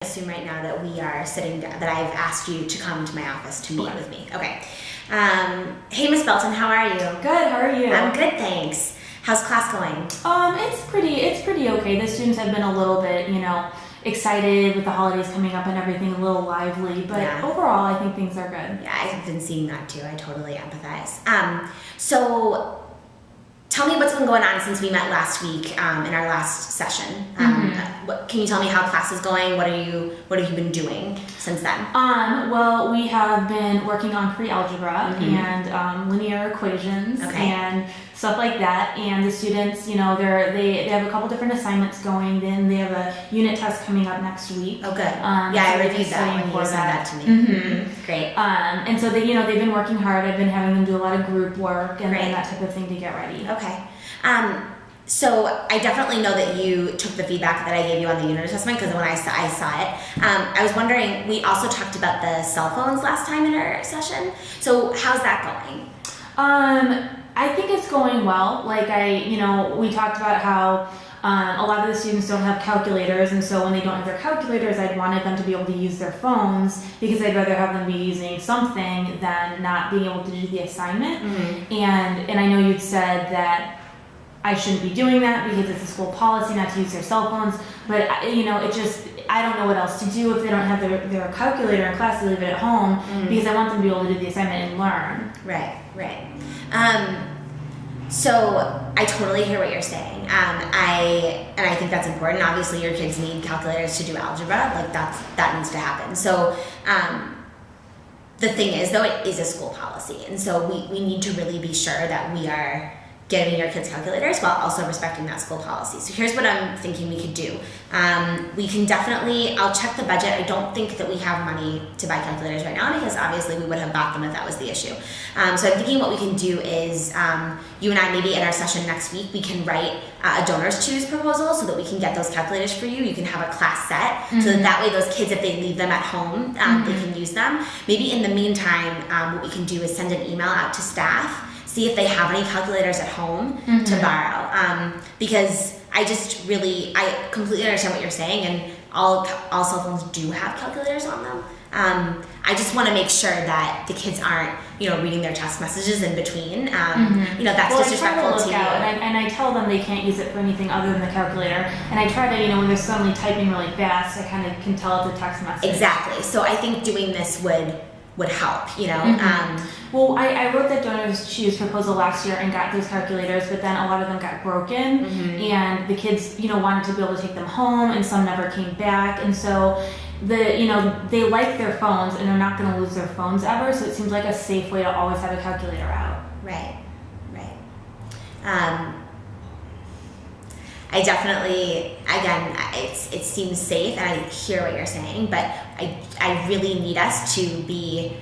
Assume right now that we are sitting down, that I've asked you to come to my office to meet with me. Okay. Hey, Miss Belton, how are you? Good, how are you? I'm good, thanks. How's class going? It's pretty okay. The students have been a little bit, excited with the holidays coming up and everything, a little lively, but overall I think things are good. Yeah, I've been seeing that too. I totally empathize. So tell me what's been going on since we met last week in our last session. Can you tell me how class is going? What have you been doing since then? Well, we have been working on pre-algebra and linear equations and stuff like that. And the students, they have a couple different assignments going. Then they have a unit test coming up next week. Oh, good. I reviewed that when you sent that to me. Great. And so they've been working hard. I've been having them do a lot of group work and that type of thing to get ready. Okay. So I definitely know that you took the feedback that I gave you on the unit assessment, because when I saw it, I was wondering, we also talked about the cell phones last time in our session. So how's that going? I think it's going well. We talked about how a lot of the students don't have calculators, and so when they don't have their calculators, I'd wanted them to be able to use their phones, because I'd rather have them be using something than not being able to do the assignment. And I know you'd said that I shouldn't be doing that because it's a school policy not to use their cell phones, but I don't know what else to do if they don't have their calculator in class. They leave it at home because I want them to be able to do the assignment and learn. Right. So I totally hear what you're saying. I think that's important. Obviously, your kids need calculators to do algebra. That needs to happen. So the thing is, though, it is a school policy, and so we need to really be sure that we are getting your kids calculators while also respecting that school policy. So here's what I'm thinking we could do. We can definitely, I'll check the budget. I don't think that we have money to buy calculators right now, because obviously we would have bought them if that was the issue. So I'm thinking what we can do is you and I, maybe in our session next week, we can write a donors choose proposal so that we can get those calculators for you. You can have a class set so that way those kids, if they leave them at home, they can use them. Maybe in the meantime, what we can do is send an email out to staff, see if they have any calculators at home to borrow. Because I completely understand what you're saying, and all cell phones do have calculators on them. I just want to make sure that the kids aren't, reading their text messages in between. That's disrespectful to you. And I tell them they can't use it for anything other than the calculator. And I try to, when they're suddenly typing really fast, I kind of can tell it's a text message. Exactly. So I think doing this would help, Well, I wrote that donors choose proposal last year and got those calculators, but then a lot of them got broken, and the kids, wanted to be able to take them home, and some never came back, and so they like their phones, and they're not going to lose their phones ever, so it seems like a safe way to always have a calculator out. Right. I definitely, again, it seems safe, and I hear what you're saying, but I really need us to be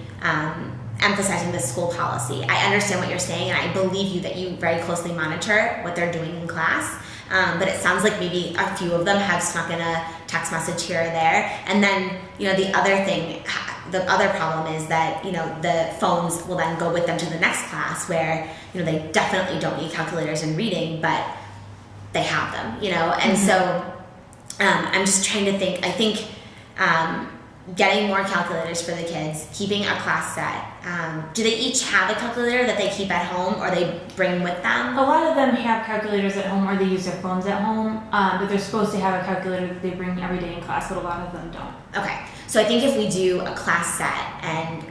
emphasizing the school policy. I understand what you're saying, and I believe you that you very closely monitor what they're doing in class, but it sounds like maybe a few of them have snuck in a text message here or there, and then, the other problem is that, the phones will then go with them to the next class where, they definitely don't need calculators in reading, but they have them, and so I'm just trying to think. I think getting more calculators for the kids, keeping a class set. Do they each have a calculator that they keep at home, or they bring with them? A lot of them have calculators at home, or they use their phones at home, but they're supposed to have a calculator that they bring every day in class, but a lot of them don't. Okay, so I think if we do a class set, and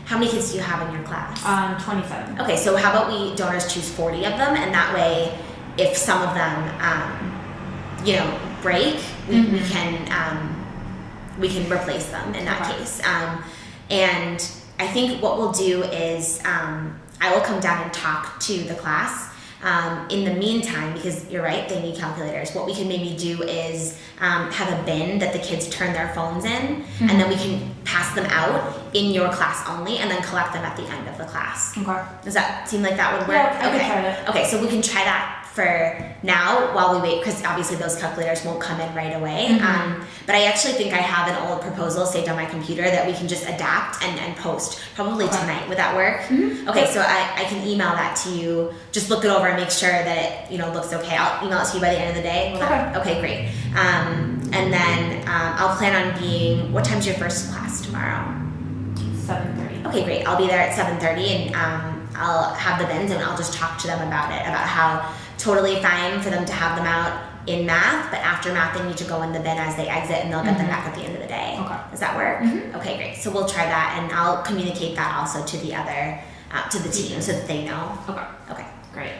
how many kids do you have in your class? 27. Okay, so how about we donors choose 40 of them, and that way, if some of them, break, we can replace them in that case. And I think what we'll do is I will come down and talk to the class. In the meantime, because you're right, they need calculators, what we can maybe do is have a bin that the kids turn their phones in, and then we can pass them out in your class only, and then collect them at the end of the class. Okay. Does that seem like that would work? Yeah, I could try that. Okay, so we can try that for now while we wait, because obviously those calculators won't come in right away. But I actually think I have an old proposal saved on my computer that we can just adapt and post probably tonight. Would that work? Okay, so I can email that to you. Just look it over and make sure that it looks okay. I'll email it to you by the end of the day. Okay, great. And then I'll plan on being, what time's your first class tomorrow? 7:30. Okay, great. I'll be there at 7:30 and I'll have the bins and I'll just talk to them about it, about how totally fine for them to have them out in math, but after math they need to go in the bin as they exit and they'll get them back at the end of the day. Okay. Does that work? Okay, great. So we'll try that and I'll communicate that also to the other, to the team so that they know. Okay. Okay. Great.